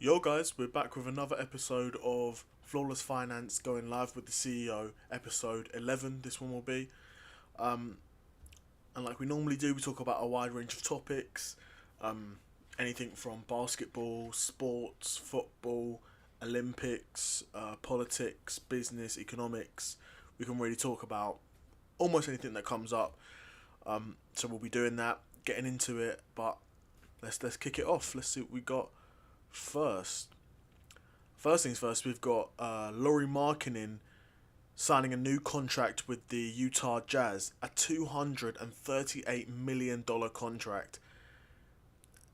Yo guys, we're back with another episode of Flawless Finance going live with the CEO, episode 11 this one will be. And like we normally do, we talk about a wide range of topics, anything from basketball, sports, football, Olympics, politics, business, economics. We can really talk about almost anything that comes up. So we'll be doing that, getting into it, but let's kick it off. Let's see what we got first. First things first, we've got Lauri Markkanen signing a new contract with the Utah Jazz, a $238 million contract.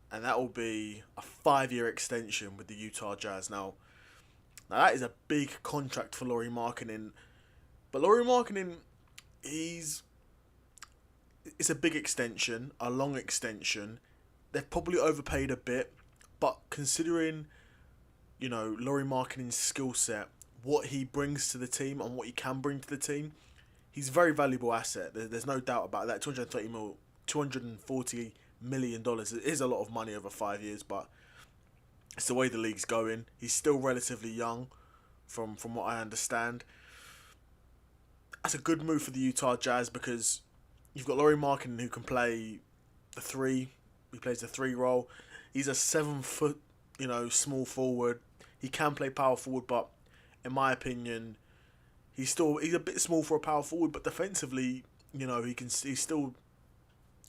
And that will be a 5-year extension with the Utah Jazz. Now that is a big contract for Lauri Markkanen. But Lauri Markkanen, it's a big extension, a long extension. They've probably overpaid a bit, but considering, Lauri Markkanen's skill set, what he brings to the team and what he can bring to the team, he's a very valuable asset. There's no doubt about that. $240 million is a lot of money over 5 years, but it's the way the league's going. He's still relatively young, from what I understand. That's a good move for the Utah Jazz because you've got Lauri Markkanen who can play the three. He plays the three role. He's a 7 foot, small forward. He can play power forward, but in my opinion, he's a bit small for a power forward. But defensively, he still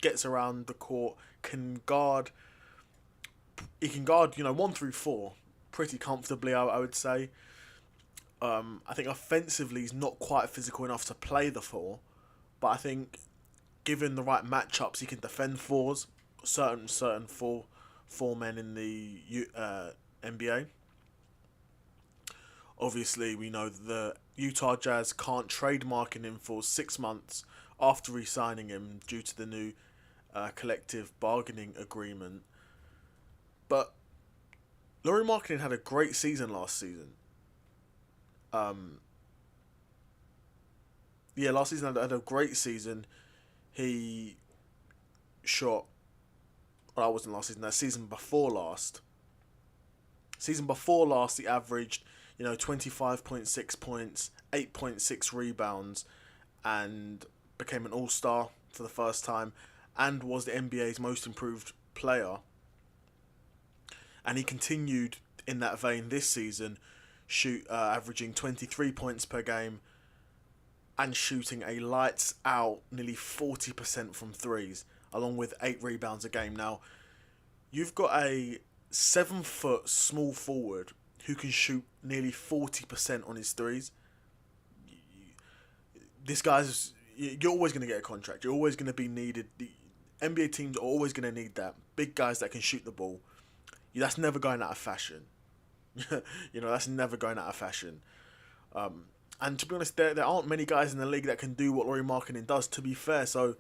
gets around the court. Can guard. He can guard 1 through 4 pretty comfortably. I would say. I think offensively he's not quite physical enough to play the 4, but I think given the right matchups he can defend 4s. Certain four men in the NBA. Obviously, we know the Utah Jazz can't trade Markkanen for 6 months after re-signing him due to the new collective bargaining agreement. But Lauri Markkanen had a great season last season. Last season had a great season. He shot. Well, that wasn't last season. That season before last. Season before last, he averaged 25.6 points, 8.6 rebounds, and became an All-Star for the first time, and was the NBA's most improved player. And he continued in that vein this season, averaging 23 points per game, and shooting a lights out nearly 40% from threes, along with 8 rebounds a game. Now, you've got a 7 foot small forward who can shoot nearly 40% on his threes. This guy's, you're always going to get a contract. You're always going to be needed. The NBA teams are always going to need that. Big guys that can shoot the ball. That's never going out of fashion. That's never going out of fashion. And to be honest, there aren't many guys in the league that can do what Lauri Markkanen does, to be fair. So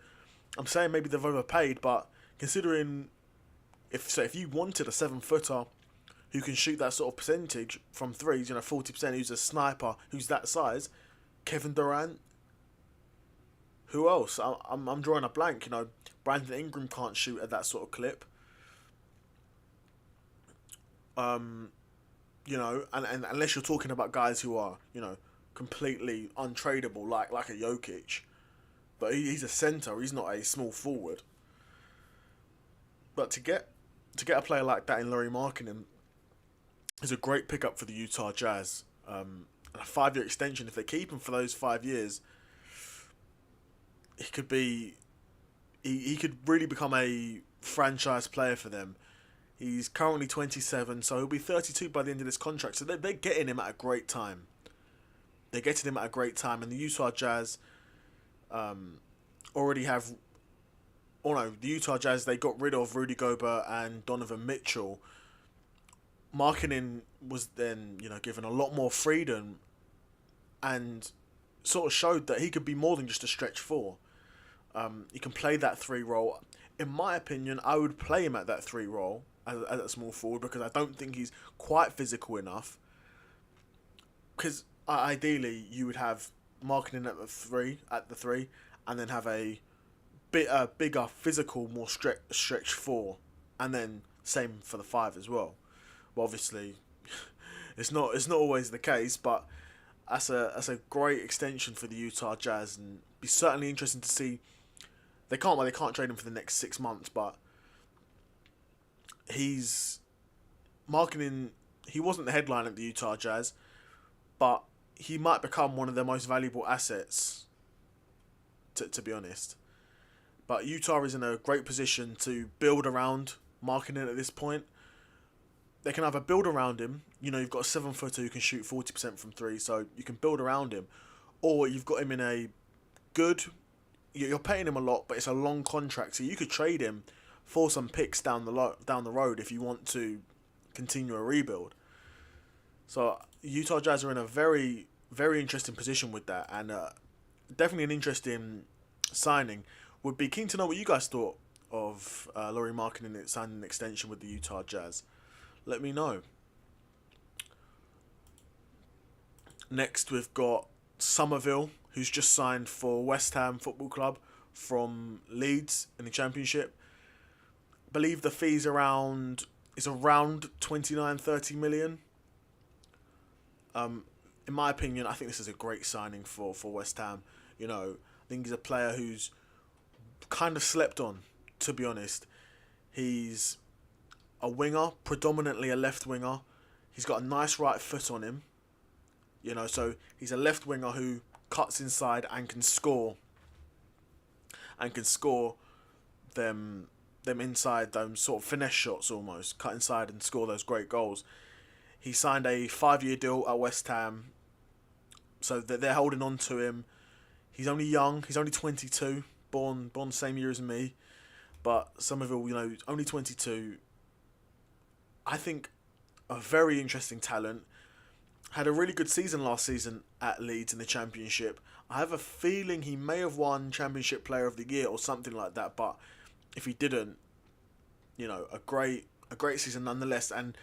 I'm saying maybe they've overpaid, but considering if you wanted a 7-footer who can shoot that sort of percentage from threes, 40%, who's a sniper, who's that size, Kevin Durant, who else? I'm drawing a blank. Brandon Ingram can't shoot at that sort of clip. And unless you're talking about guys who are, completely untradeable, like a Jokic. But he's a center. He's not a small forward. But to get a player like that in Lauri Markkanen is a great pickup for the Utah Jazz. A 5-year extension. If they keep him for those 5 years, he could really become a franchise player for them. He's currently 27, so he'll be 32 by the end of this contract. So they're getting him at a great time. And the Utah Jazz already have. Oh no, the Utah Jazz, they got rid of Rudy Gobert and Donovan Mitchell. Markkanen was then, given a lot more freedom and sort of showed that he could be more than just a stretch 4. He can play that 3 role. In my opinion, I would play him at that 3 role as a small forward because I don't think he's quite physical enough. Because ideally, you would have Markkanen at the 3, and then have a bigger, physical, more stretch 4, and then same for the 5 as well. Well, obviously, it's not always the case, but that's a great extension for the Utah Jazz, and be certainly interesting to see. They can't trade him for the next 6 months, but he's marketing. He wasn't the headline at the Utah Jazz, but he might become one of their most valuable assets. To be honest, but Utah is in a great position to build around marketing at this point. They can either build around him. You've got a 7-footer who can shoot 40% from three, so you can build around him, or you've got him in a good. You're paying him a lot, but it's a long contract, so you could trade him for some picks down the road if you want to continue a rebuild. So Utah Jazz are in a very very interesting position with that, and definitely an interesting signing. Would be keen to know what you guys thought of Lauri Markkanen signing an extension with the Utah Jazz. Let me know. Next, we've got Somerville, who's just signed for West Ham Football Club from Leeds in the Championship. I believe the fee's around 29-30 million. In my opinion, I think this is a great signing for West Ham. I think he's a player who's kind of slept on, to be honest. He's a winger, predominantly a left winger. He's got a nice right foot on him. So he's a left winger who cuts inside and can score. And can score them inside, those sort of finesse shots almost. Cut inside and score those great goals. He signed a 5-year deal at West Ham, so that they're holding on to him. He's only young. He's only 22, born the same year as me. But Somerville, only 22. I think a very interesting talent. Had a really good season last season at Leeds in the Championship. I have a feeling he may have won Championship Player of the Year or something like that. But if he didn't, a great season nonetheless. And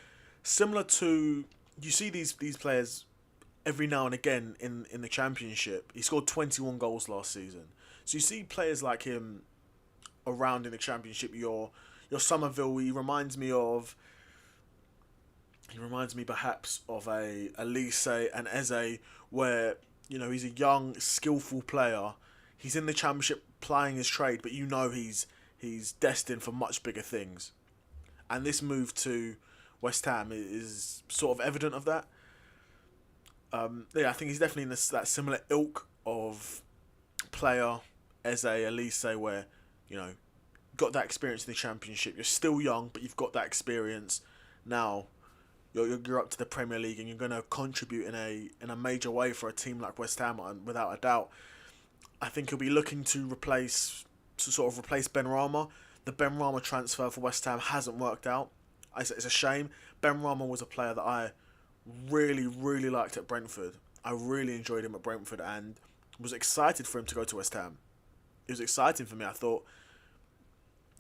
similar to, you see these players every now and again in the Championship. He scored 21 goals last season. So you see players like him around in the Championship. Your Somerville, he reminds me perhaps of a Elise and Eze, where he's a young, skillful player. He's in the Championship plying his trade, but he's destined for much bigger things. And this move to West Ham is sort of evident of that. I think he's definitely in that similar ilk of player, Eze, Elise, where got that experience in the Championship. You're still young, but you've got that experience now. You're up to the Premier League, and you're going to contribute in a major way for a team like West Ham, without a doubt. I think he'll be looking to replace Benrahma. The Benrahma transfer for West Ham hasn't worked out. It's a shame. Benrahma was a player that I really, really liked at Brentford. I really enjoyed him at Brentford and was excited for him to go to West Ham. It was exciting for me. I thought,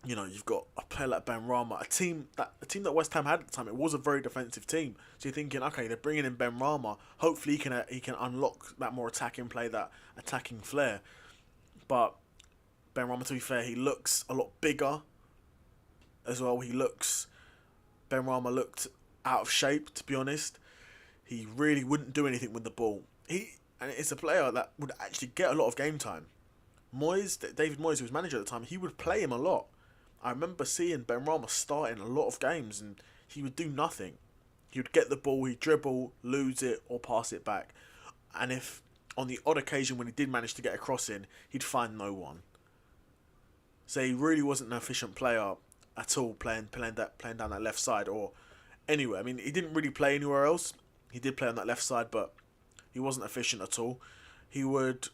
you've got a player like Benrahma, a team that West Ham had at the time. It was a very defensive team. So you're thinking, okay, they're bringing in Benrahma. Hopefully he can unlock that more attacking play, that attacking flair. But Benrahma, to be fair, he looks a lot bigger as well. Benrahma looked out of shape, to be honest. He really wouldn't do anything with the ball. And it's a player that would actually get a lot of game time. David Moyes, who was manager at the time, he would play him a lot. I remember seeing Benrahma start in a lot of games and he would do nothing. He would get the ball, he'd dribble, lose it, or pass it back. And if, on the odd occasion when he did manage to get a cross in, he'd find no one. So he really wasn't an efficient player at all, playing down that left side or anywhere. I mean, he didn't really play anywhere else. He did play on that left side, but he wasn't efficient at all. He would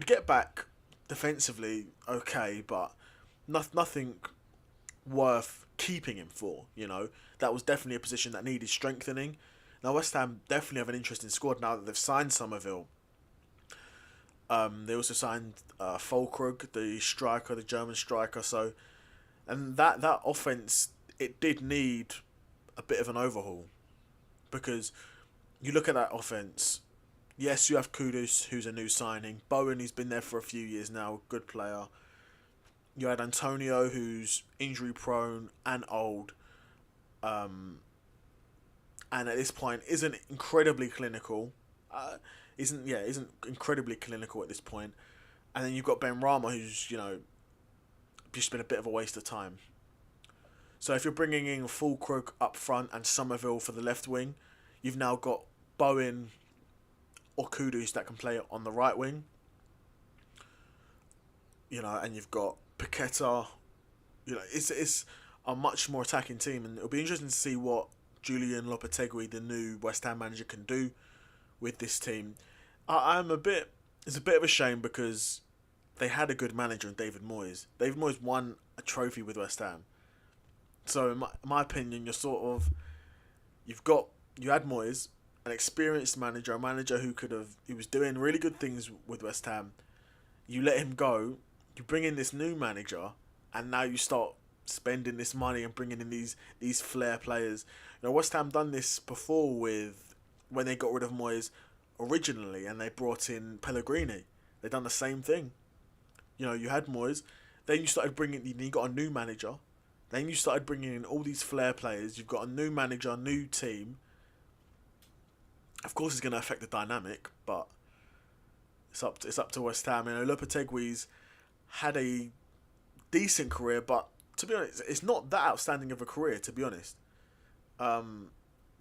get back defensively, okay, but nothing worth keeping him for. That was definitely a position that needed strengthening. Now West Ham definitely have an interesting squad now that they've signed Somerville. They also signed Fulkrug, the German striker. So, and that offense, it did need a bit of an overhaul, because you look at that offense. Yes, you have Kudus, who's a new signing. Bowen, he's been there for a few years now, good player. You had Antonio, who's injury prone and old. and at this point isn't incredibly clinical. Isn't incredibly clinical at this point. And then you've got Ben Rama, who's just been a bit of a waste of time. So if you're bringing in Fulkrug up front and Somerville for the left wing, you've now got Bowen or Kudus that can play on the right wing. And you've got Paqueta. It's a much more attacking team, and it'll be interesting to see what Julian Lopetegui, the new West Ham manager, can do with this team. It's a bit of a shame because they had a good manager in David Moyes. David Moyes won a trophy with West Ham. So in my opinion, you had Moyes, an experienced manager, a manager who was doing really good things with West Ham. You let him go, you bring in this new manager, and now you start spending this money and bringing in these flair players. West Ham done this before when they got rid of Moyes originally, and they brought in Pellegrini. They done the same thing. You had Moyes, then you got a new manager, then you started bringing in all these flair players. You've got a new manager, new team. Of course, it's going to affect the dynamic, but it's up to West Ham. Lopetegui's had a decent career, but to be honest, it's not that outstanding of a career. To be honest,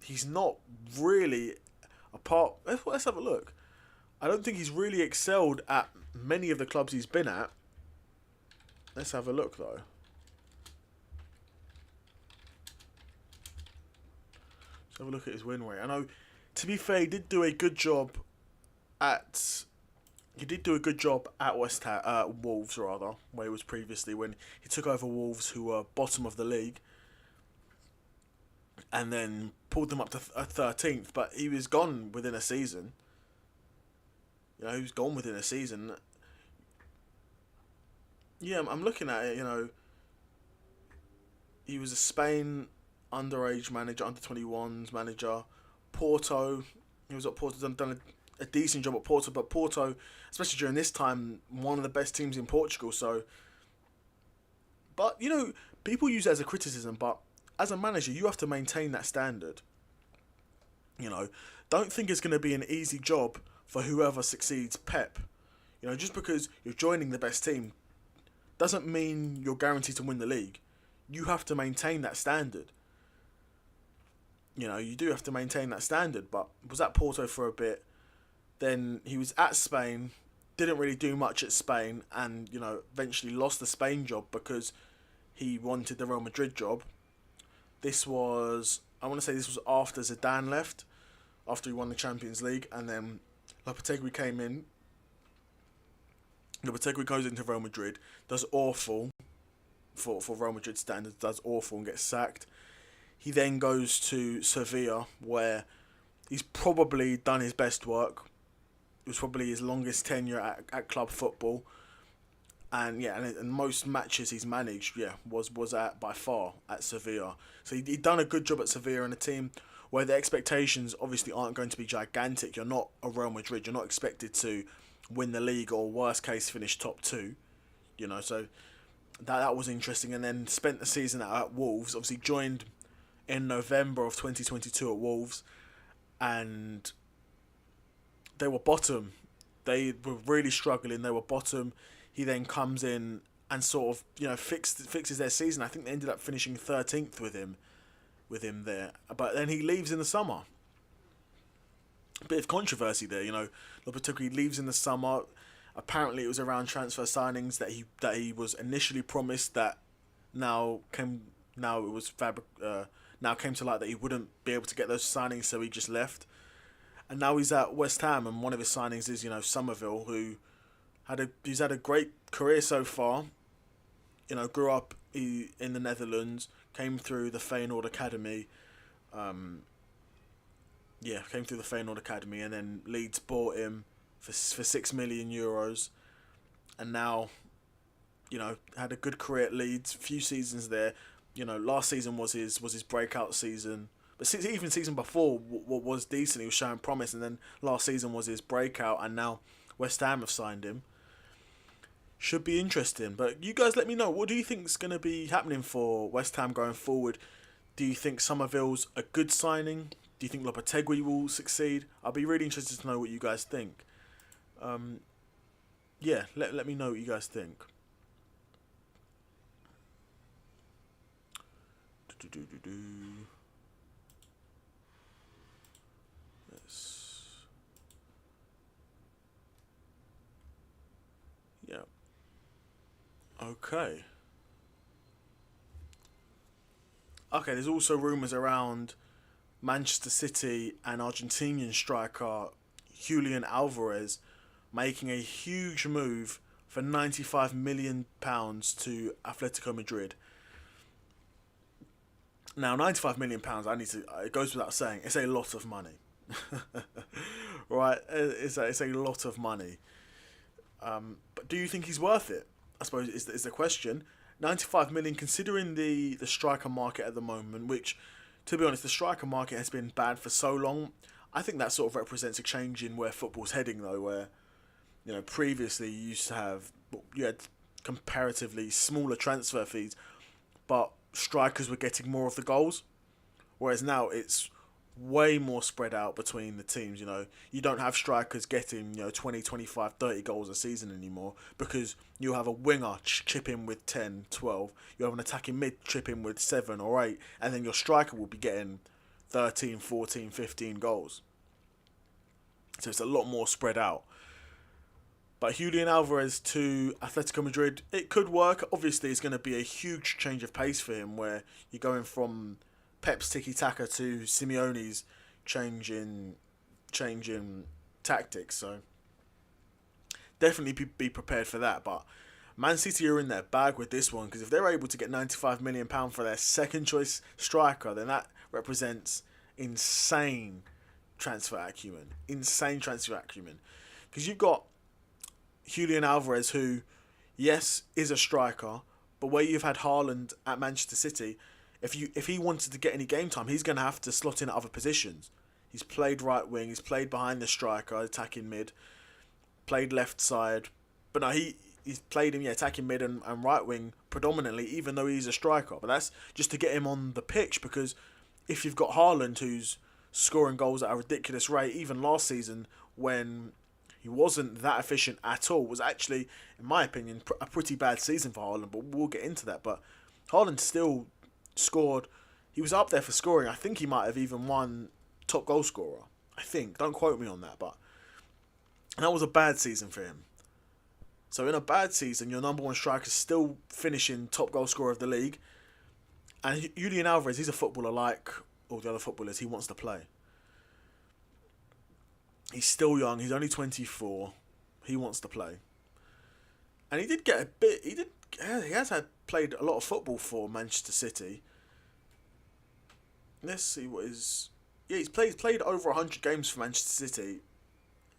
he's not really Let's have a look. I don't think he's really excelled at many of the clubs he's been at. Let's have a look though. Let's have a look at his win rate. I know, to be fair, he did do a good job at West Ham, Wolves rather, where he was previously when he took over Wolves, who were bottom of the league, and then pulled them up to 13th. But he was gone within a season. He was gone within a season. Yeah, I'm looking at it. He was a Spain underage manager, under 21s manager. Porto, he was at Porto, done a decent job at Porto, but Porto, especially during this time, one of the best teams in Portugal. So, but people use it as a criticism, but as a manager, you have to maintain that standard. Don't think it's going to be an easy job for whoever succeeds Pep. Just because you're joining the best team doesn't mean you're guaranteed to win the league. You have to maintain that standard. You do have to maintain that standard, but was at Porto for a bit. Then he was at Spain, didn't really do much at Spain, and eventually lost the Spain job because he wanted the Real Madrid job. I want to say this was after Zidane left, after he won the Champions League, and then Lopetegui came in. Lopetegui goes into Real Madrid, does awful for Real Madrid standards, does awful and gets sacked. He then goes to Sevilla, where he's probably done his best work. It was probably his longest tenure at club football. And most matches he's managed, was at by far at Sevilla. So he'd done a good job at Sevilla in a team where the expectations obviously aren't going to be gigantic. You're not a Real Madrid. You're not expected to win the league or worst case finish top 2. So that was interesting. And then spent the season at Wolves. Obviously joined in November of 2022 at Wolves, and they were bottom. They were really struggling. They were bottom. He then comes in and sort of fixes their season. I think they ended up finishing 13th with him there. But then he leaves in the summer. A bit of controversy there, Lopetegui leaves in the summer. Apparently, it was around transfer signings that he was initially promised that now came to light that he wouldn't be able to get those signings, so he just left. And now he's at West Ham, and one of his signings is Somerville, who he's had a great career so far. Grew up in the Netherlands, came through the Feyenoord Academy. And then Leeds bought him for €6 million, and now, had a good career at Leeds, few seasons there. Last season was his breakout season, but even season before was decent. He was showing promise, and then last season was his breakout, and now West Ham have signed him. Should be interesting. But you guys let me know, what do you think is going to be happening for West Ham going forward? Do you think Somerville's a good signing? Do you think Lopetegui will succeed? I'll be really interested to know what you guys think. Um, yeah, let me know what you guys think. Do-do-do-do-do. Let's, yeah. Okay. Okay, there's also rumours around Manchester City and Argentinian striker Julian Alvarez making a huge move for £95 million to Atletico Madrid. Now, £95 million, it goes without saying, it's a lot of money. Right? It's a lot of money. But do you think he's worth it? I suppose is the question. 95 million, considering the striker market at the moment, which, to be honest, the striker market has been bad for so long. I think that sort of represents a change in where football's heading, though, where, previously you had comparatively smaller transfer fees, but strikers were getting more of the goals, whereas now it's way more spread out between the teams. You don't have strikers getting 20, 25, 30 goals a season anymore, because you have a winger chip in with 10, 12, you have an attacking mid chip in with 7 or 8, and then your striker will be getting 13, 14, 15 goals. So it's a lot more spread out. But Julian Alvarez to Atletico Madrid, it could work. Obviously, it's going to be a huge change of pace for him, where you're going from Pep's tiki-taka to Simeone's changing tactics. So definitely be prepared for that. But Man City are in their bag with this one, because if they're able to get £95 million for their second choice striker, then that represents insane transfer acumen. Because you've got Julian Alvarez, who, yes, is a striker, but where you've had Haaland at Manchester City, if he wanted to get any game time, he's going to have to slot in at other positions. He's played right wing, he's played behind the striker, attacking mid, played left side, but no, he's played him attacking mid and right wing predominantly, even though he's a striker. But that's just to get him on the pitch, because if you've got Haaland, who's scoring goals at a ridiculous rate, even last season when he wasn't that efficient at all, was actually, in my opinion, a pretty bad season for Haaland, but we'll get into that. But Haaland still scored. He was up there for scoring. I think he might have even won top goal scorer. I think. Don't quote me on that, but that was a bad season for him. So in a bad season, your number one striker is still finishing top goal scorer of the league. And Julian Alvarez, he's a footballer like all the other footballers. He wants to play. He's still young. He's only 24. He wants to play. And he did get a bit. He has played a lot of football for Manchester City. Let's see what his. Yeah, he's played over 100 games for Manchester City.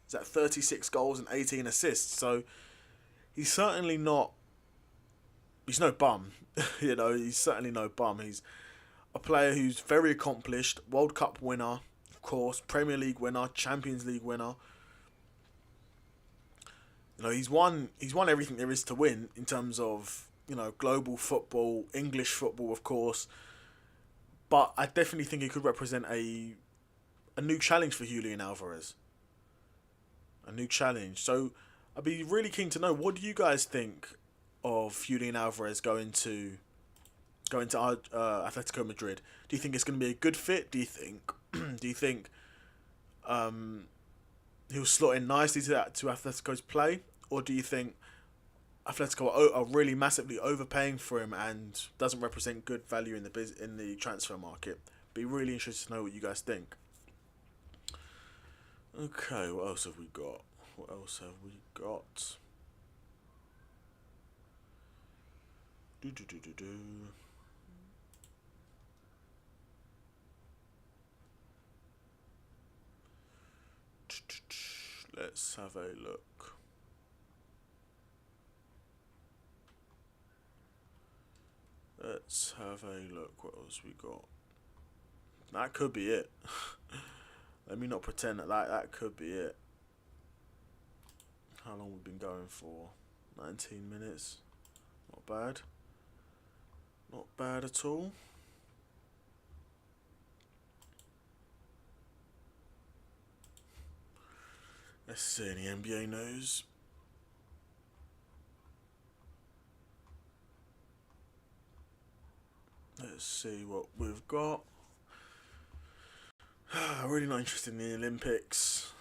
He's at 36 goals and 18 assists. So he's certainly not. He's no bum. He's certainly no bum. He's a player who's very accomplished. World Cup winner, of course. Premier League winner. Champions League winner. He's won everything there is to win in terms of, global football, English football, of course. But I definitely think he could represent a new challenge for Julian Alvarez. A new challenge. So I'd be really keen to know, what do you guys think of Julian Alvarez going to Atletico Madrid? Do you think it's going to be a good fit? Do you think he'll slot in nicely to Atletico's play, or do you think Atletico are really massively overpaying for him and doesn't represent good value in the transfer market? Be really interested to know what you guys think. Okay, what else have we got? Let's have a look. What else we got? That could be it. Let me not pretend that could be it. How long we've been going for? 19 minutes. Not bad. Not bad at all. Let's see any NBA news. Let's see what we've got. Really not interested in the Olympics.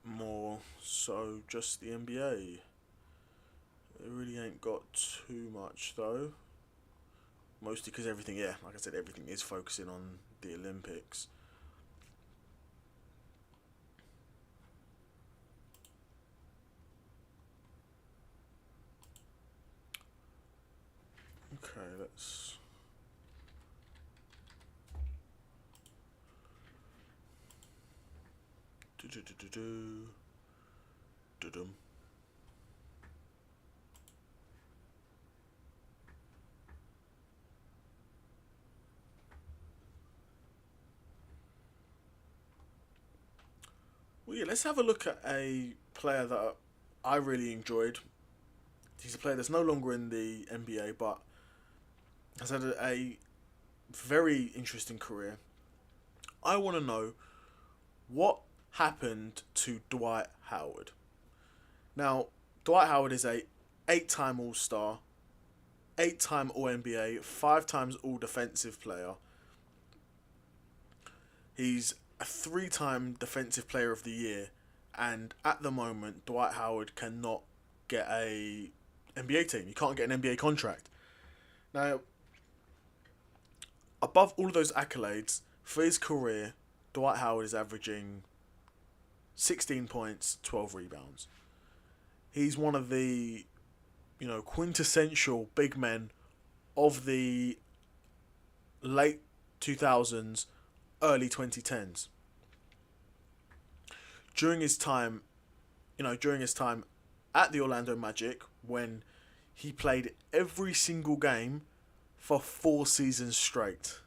More so just the NBA. It really ain't got too much though. Mostly because everything, yeah, like I said, everything is focusing on the Olympics. Okay, let's. Do do do do do. Do-dum. Well, yeah, let's have a look at a player that I really enjoyed. He's a player that's no longer in the NBA, but has had a very interesting career. I want to know what happened to Dwight Howard. Now, Dwight Howard is a 8-time All-Star, 8-time All-NBA, 5 times All-Defensive player. He's a 3-time Defensive Player of the Year, and at the moment, Dwight Howard cannot get a NBA team. He can't get an NBA contract. Now, above all of those accolades, for his career, Dwight Howard is averaging 16 points, 12 rebounds. He's one of the, quintessential big men of the late 2000s, early 2010s. During his time at the Orlando Magic, when he played every single game for 4 seasons straight.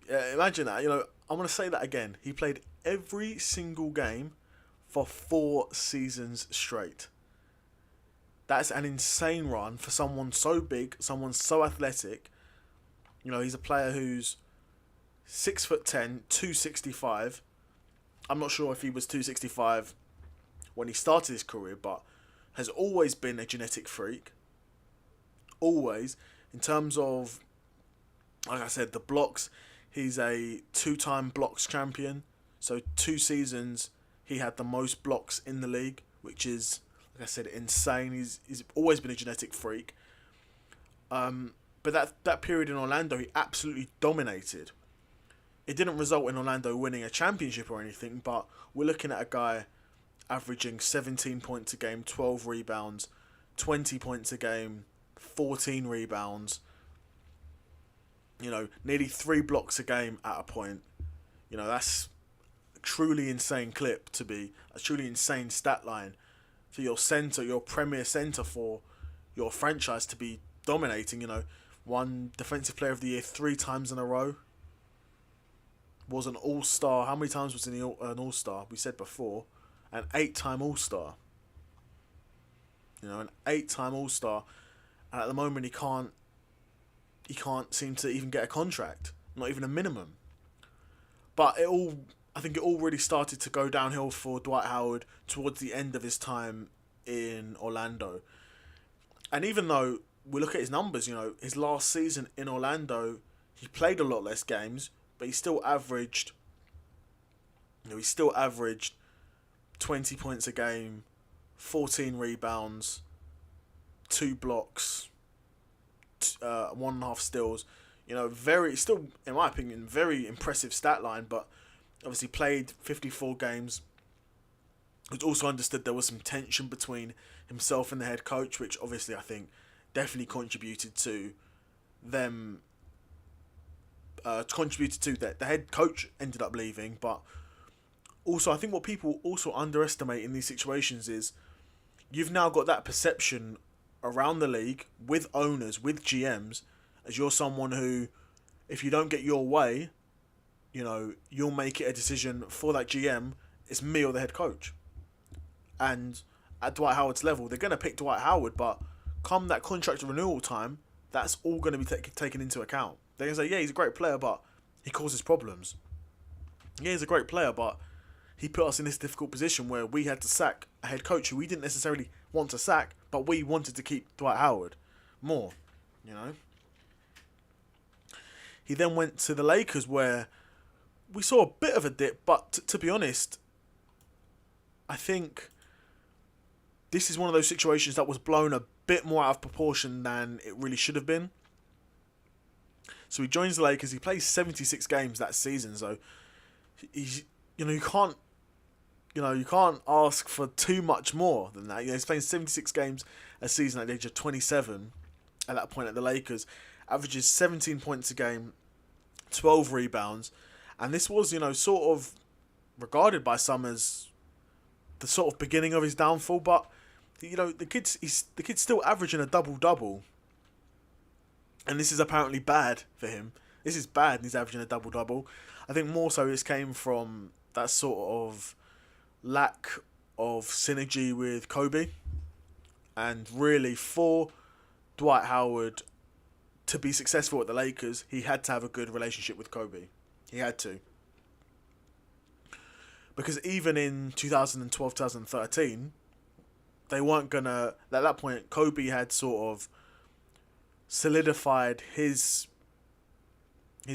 Imagine that. I'm going to say that again. He played every single game for 4 seasons straight. That's an insane run for someone so big, someone so athletic. He's a player who's 6'10", 265. I'm not sure if he was 265 when he started his career, but has always been a genetic freak. Always. In terms of, like I said, the blocks, he's a 2-time blocks champion. So 2 seasons he had the most blocks in the league, which is, like I said, insane. He's always been a genetic freak. But that period in Orlando, he absolutely dominated. It didn't result in Orlando winning a championship or anything, but we're looking at a guy averaging 17 points a game, 12 rebounds, 20 points a game, 14 rebounds, nearly 3 blocks a game at a point. That's a truly insane clip to be, a truly insane stat line for your centre, your premier centre for your franchise to be dominating. Won Defensive Player of the Year 3 times in a row. Was an All-Star. How many times was he an All-Star? We said before. An 8-time All-Star. An 8-time All-Star. And at the moment he can't seem to even get a contract. Not even a minimum. But I think it all really started to go downhill for Dwight Howard towards the end of his time in Orlando. And even though we look at his numbers, his last season in Orlando, he played a lot less games, but he still averaged 20 points a game, 14 rebounds, 2 blocks, 1.5 steals. Very, still, in my opinion, very impressive stat line, but obviously played 54 games. It also understood there was some tension between himself and the head coach, which obviously I think definitely contributed to them. That the head coach ended up leaving, but also I think what people also underestimate in these situations is you've now got that perception around the league with owners, with GMs, as you're someone who, if you don't get your way, you'll make it a decision for that GM. It's me or the head coach. And at Dwight Howard's level, they're going to pick Dwight Howard, but come that contract renewal time, that's all going to be taken into account. They're going to say, yeah, he's a great player, but he causes problems. Yeah, he's a great player, but he put us in this difficult position where we had to sack a head coach who we didn't necessarily want to sack, but we wanted to keep Dwight Howard more, you know. He then went to the Lakers where we saw a bit of a dip, but to be honest, I think this is one of those situations that was blown a bit more out of proportion than it really should have been. So he joins the Lakers. He plays 76 games that season. So he's, you can't ask for too much more than that. He's playing 76 games a season at the age of 27. At that point at the Lakers, averages 17 points a game, 12 rebounds, and this was, sort of regarded by some as the sort of beginning of his downfall. But the kid's still averaging a double-double. And this is apparently bad for him. This is bad, and he's averaging a double-double. I think more so this came from that sort of lack of synergy with Kobe. And really, for Dwight Howard to be successful at the Lakers, he had to have a good relationship with Kobe. He had to. Because even in 2012, 2013, they weren't going to... At that point, Kobe had sort of solidified his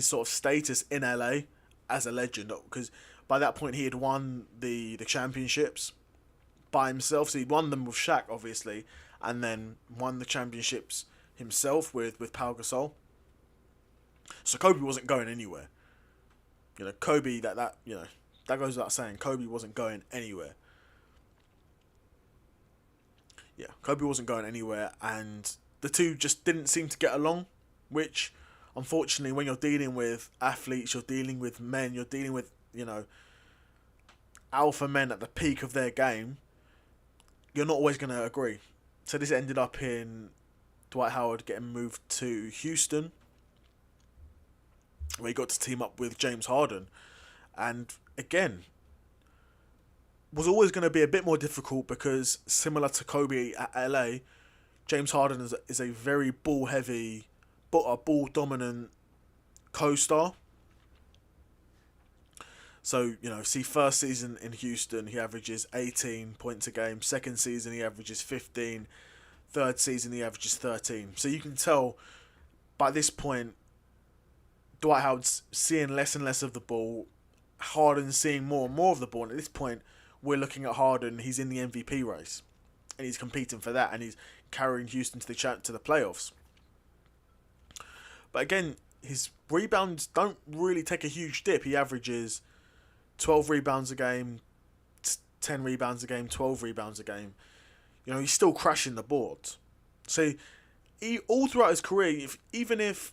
sort of status in LA as a legend, because by that point he had won the championships by himself. So he'd won them with Shaq, obviously, and then won the championships himself with Pau Gasol. So Kobe wasn't going anywhere. Kobe, that goes without saying, Kobe wasn't going anywhere. Yeah, Kobe wasn't going anywhere, and the two just didn't seem to get along, which, unfortunately, when you're dealing with athletes, you're dealing with men, you're dealing with, alpha men at the peak of their game, you're not always going to agree. So this ended up in Dwight Howard getting moved to Houston, where he got to team up with James Harden. And again, was always going to be a bit more difficult because, similar to Kobe at LA, James Harden is a very ball-heavy, ball-dominant co-star. So, see, first season in Houston, he averages 18 points a game. Second season, he averages 15. Third season, he averages 13. So you can tell, by this point, Dwight Howard's seeing less and less of the ball. Harden's seeing more and more of the ball. And at this point, we're looking at Harden. He's in the MVP race. And he's competing for that. And he's carrying Houston to the playoffs. But again, his rebounds don't really take a huge dip. He averages 12 rebounds a game, 10 rebounds a game, 12 rebounds a game. He's still crashing the boards. So, all throughout his career, even if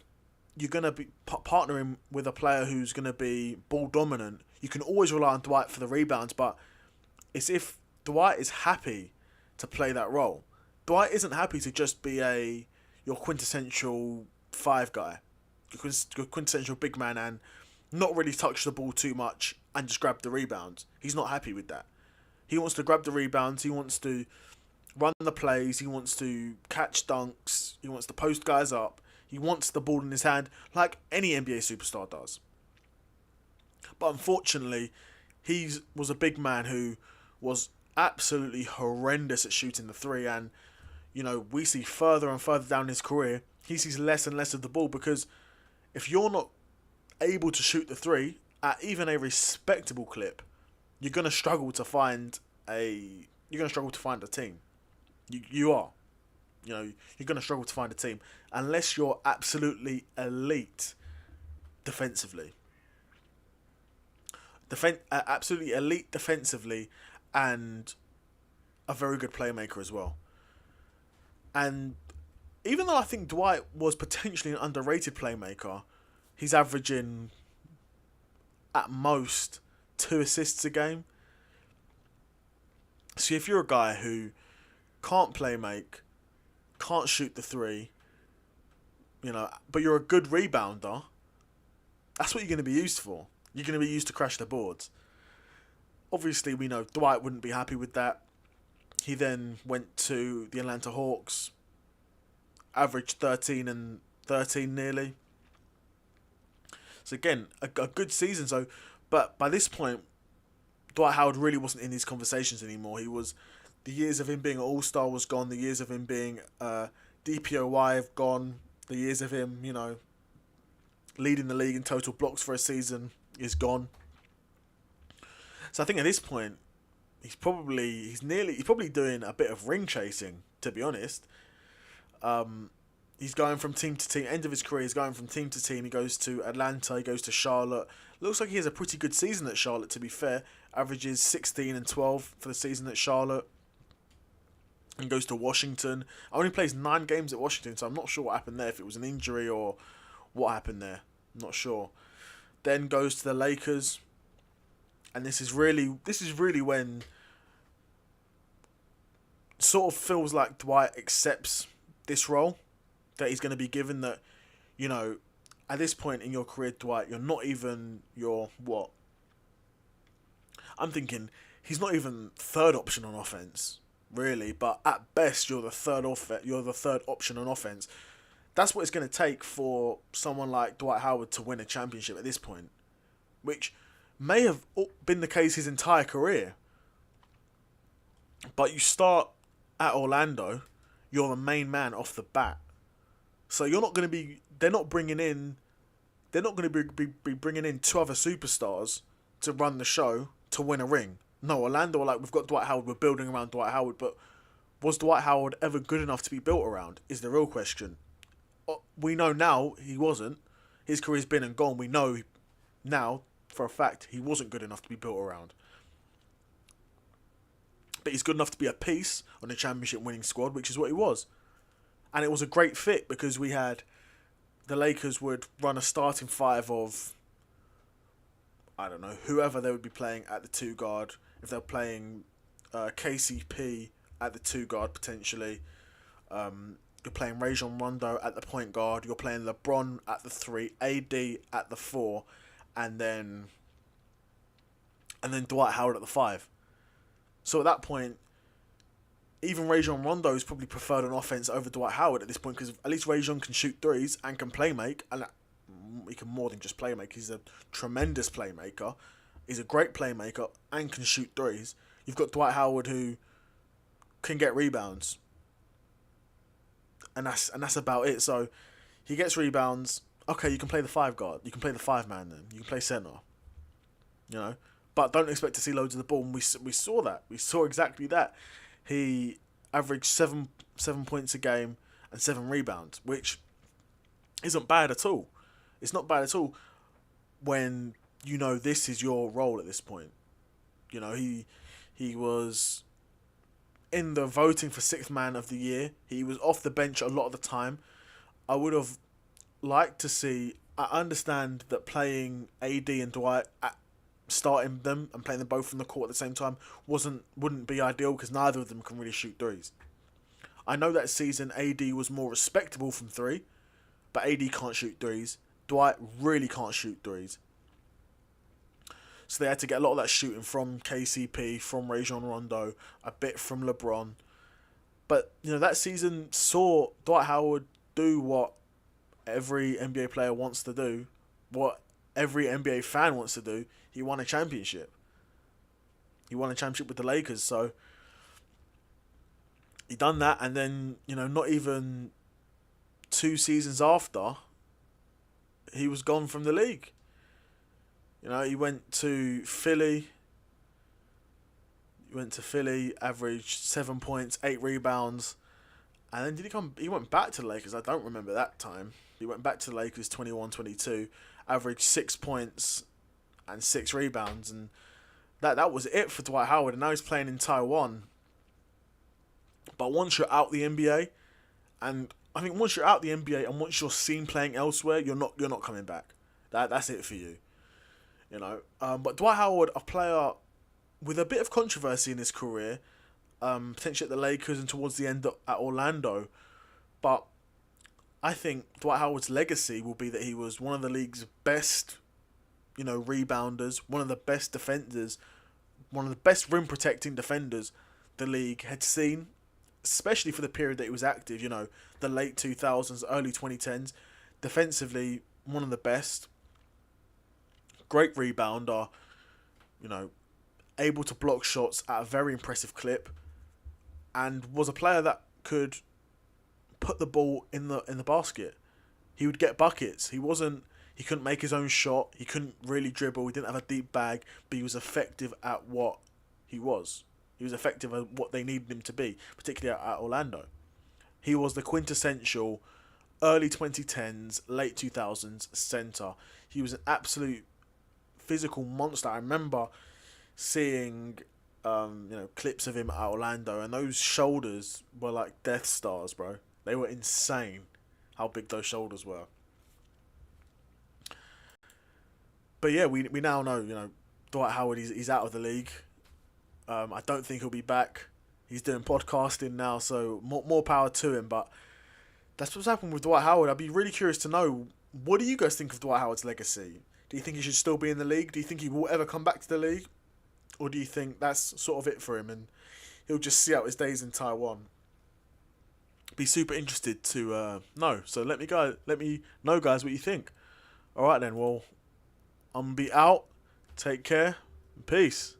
you're going to be partnering with a player who's going to be ball dominant, you can always rely on Dwight for the rebounds. But it's if Dwight is happy to play that role. Dwight isn't happy to just be your quintessential five guy, your quintessential big man, and not really touch the ball too much and just grab the rebounds. He's not happy with that. He wants to grab the rebounds. He wants to run the plays. He wants to catch dunks. He wants to post guys up. He wants the ball in his hand like any NBA superstar does. But unfortunately, he was a big man who was absolutely horrendous at shooting the three. And, we see further and further down his career, he sees less and less of the ball, because if you're not able to shoot the three at even a respectable clip, you're going to struggle to find a team. You are. You're going to struggle to find a team unless you're absolutely elite defensively. Absolutely elite defensively, and a very good playmaker as well. And even though I think Dwight was potentially an underrated playmaker, he's averaging at most 2 assists a game. So if you're a guy who can't play make, can't shoot the three, but you're a good rebounder, that's what you're going to be used for. You're going to be used to crash the boards. Obviously, we know Dwight wouldn't be happy with that. He then went to the Atlanta Hawks, averaged 13 and 13 nearly. So again, a good season. But by this point, Dwight Howard really wasn't in these conversations anymore. He was, the years of him being an all-star was gone. The years of him being DPOY have gone. The years of him, leading the league in total blocks for a season is gone. So I think at this point, he's probably doing a bit of ring chasing, to be honest. He's going from team to team. End of his career, he's going from team to team. He goes to Atlanta, he goes to Charlotte. Looks like he has a pretty good season at Charlotte, to be fair. Averages 16 and 12 for the season at Charlotte. And goes to Washington. Only plays 9 games at Washington, so I'm not sure what happened there. If it was an injury or what happened there. I'm not sure. Then goes to the Lakers. And this is really when sort of feels like Dwight accepts this role that he's going to be given. That, at this point in your career, Dwight, you're not even what? I'm thinking he's not even third option on offense, really. But at best, you're the third option on offense. That's what it's going to take for someone like Dwight Howard to win a championship at this point, which may have been the case his entire career. But you start at Orlando, you're the main man off the bat. So you're not going to be. They're not going to be bringing in 2 other superstars to run the show to win a ring. No, Orlando were like, we've got Dwight Howard, we're building around Dwight Howard. But was Dwight Howard ever good enough to be built around? Is the real question. We know now he wasn't. His career's been and gone. We know now for a fact he wasn't good enough to be built around. But he's good enough to be a piece on a championship winning squad, which is what he was. And it was a great fit because we had the Lakers would run a starting 5 of, I don't know, whoever they would be playing at the 2 guard. If they're playing KCP at the 2 guard potentially. You're playing Rajon Rondo at the point guard. You're playing LeBron at the 3, AD at the 4, and then Dwight Howard at the 5. So at that point, even Rajon Rondo is probably preferred on offense over Dwight Howard at this point, because at least Rajon can shoot threes and can play make, and he can more than just play make. He's a tremendous playmaker. He's a great playmaker and can shoot threes. You've got Dwight Howard who can get rebounds. And that's about it. So he gets rebounds. Okay, you can play the 5 guard. You can play the 5 man then. You can play center. But don't expect to see loads of the ball. And we saw that. We saw exactly that. He averaged 7 points a game and 7 rebounds, which isn't bad at all. It's not bad at all when this is your role at this point. He was in the voting for 6th man of the year. He was off the bench a lot of the time. I would have liked to see. I understand that playing AD and Dwight, starting them and playing them both from the court at the same time wouldn't be ideal because neither of them can really shoot threes. I know that season AD was more respectable from 3, but AD can't shoot threes. Dwight really can't shoot threes. So they had to get a lot of that shooting from KCP, from Rajon Rondo, a bit from LeBron. But, that season saw Dwight Howard do what every NBA player wants to do, what every NBA fan wants to do. He won a championship. He won a championship with the Lakers, so he done that, and then, not even 2 seasons after, he was gone from the league. He went to Philly. Averaged 7 points, 8 rebounds. And then he went back to the Lakers. I don't remember that time. He went back to the Lakers 21-22, averaged 6 points and 6 rebounds. And that was it for Dwight Howard. And now he's playing in Taiwan. But once you're out the NBA, and I think once you're out the NBA and once you're seen playing elsewhere, you're not coming back. That's it for you. But Dwight Howard, a player with a bit of controversy in his career, potentially at the Lakers and towards the end at Orlando. But I think Dwight Howard's legacy will be that he was one of the league's best, rebounders, one of the best defenders, one of the best rim protecting defenders the league had seen, especially for the period that he was active, the late 2000s, early 2010s. Defensively, one of the best. Great rebounder, able to block shots at a very impressive clip, and was a player that could put the ball in the basket. He would get buckets. He couldn't make his own shot. He couldn't really dribble. He didn't have a deep bag, but he was effective at what he was. He was effective at what they needed him to be, particularly at Orlando. He was the quintessential early 2010s, late 2000s center. He was an absolute physical monster. I remember seeing clips of him at Orlando, and those shoulders were like Death Stars, bro. They were insane how big those shoulders were. But yeah, we now know, Dwight Howard, he's out of the league. I don't think he'll be back. He's doing podcasting now, so more power to him. But that's what's happened with Dwight Howard. I'd be really curious to know, what do you guys think of Dwight Howard's legacy? Do you think he should still be in the league? Do you think he will ever come back to the league? Or do you think that's sort of it for him and he'll just see out his days in Taiwan? Be super interested to know. So let me know, guys, what you think. All right then. Well, I'm gonna be out. Take care. Peace.